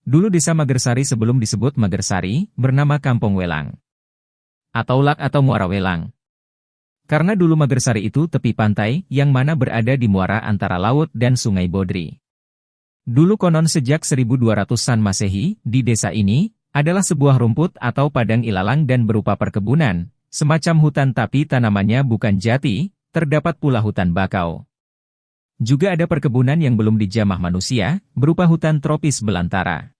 Dulu desa Magersari sebelum disebut Magersari, bernama Kampung Welang. Atau Lak atau Muara Welang. Karena dulu Magersari itu tepi pantai, yang mana berada di muara antara laut dan sungai Bodri. Dulu konon sejak 1200-an Masehi, di desa ini, adalah sebuah rumput atau padang ilalang dan berupa perkebunan, semacam hutan tapi tanamannya bukan jati, terdapat pula hutan bakau. Juga ada perkebunan yang belum dijamah manusia, berupa hutan tropis belantara.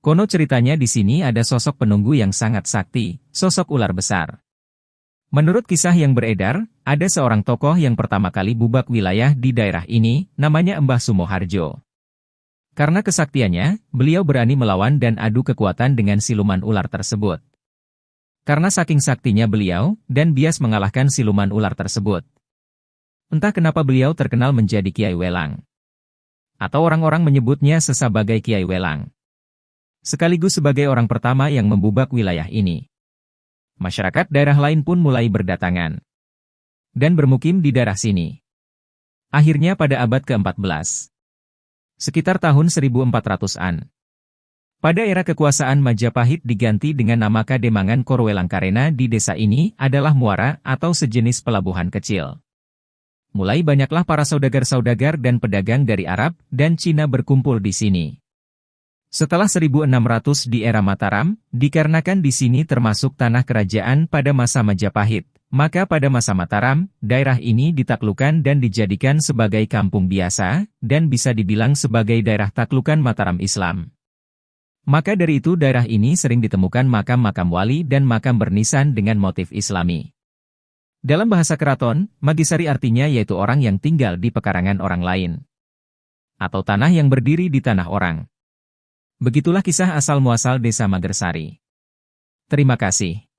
Kono ceritanya di sini ada sosok penunggu yang sangat sakti, sosok ular besar. Menurut kisah yang beredar, ada seorang tokoh yang pertama kali bubak wilayah di daerah ini, namanya Mbah Sumoharjo. Karena kesaktiannya, beliau berani melawan dan adu kekuatan dengan siluman ular tersebut. Karena saking saktinya beliau, dan bias mengalahkan siluman ular tersebut. Entah kenapa beliau terkenal menjadi Kiai Welang. Atau orang-orang menyebutnya sebagai Kiai Welang. Sekaligus sebagai orang pertama yang membubak wilayah ini. Masyarakat daerah lain pun mulai berdatangan. Dan bermukim di daerah sini. Akhirnya pada abad ke-14. Sekitar tahun 1400-an. Pada era kekuasaan Majapahit diganti dengan nama Kademangan Korwelang karena di desa ini adalah muara atau sejenis pelabuhan kecil. Mulai banyaklah para saudagar-saudagar dan pedagang dari Arab dan Cina berkumpul di sini. Setelah 1600 di era Mataram, dikarenakan di sini termasuk tanah kerajaan pada masa Majapahit, maka pada masa Mataram, daerah ini ditaklukkan dan dijadikan sebagai kampung biasa, dan bisa dibilang sebagai daerah taklukan Mataram Islam. Maka dari itu daerah ini sering ditemukan makam-makam wali dan makam bernisan dengan motif Islami. Dalam bahasa keraton, Magisari artinya yaitu orang yang tinggal di pekarangan orang lain. Atau tanah yang berdiri di tanah orang. Begitulah kisah asal-muasal desa Magersari. Terima kasih.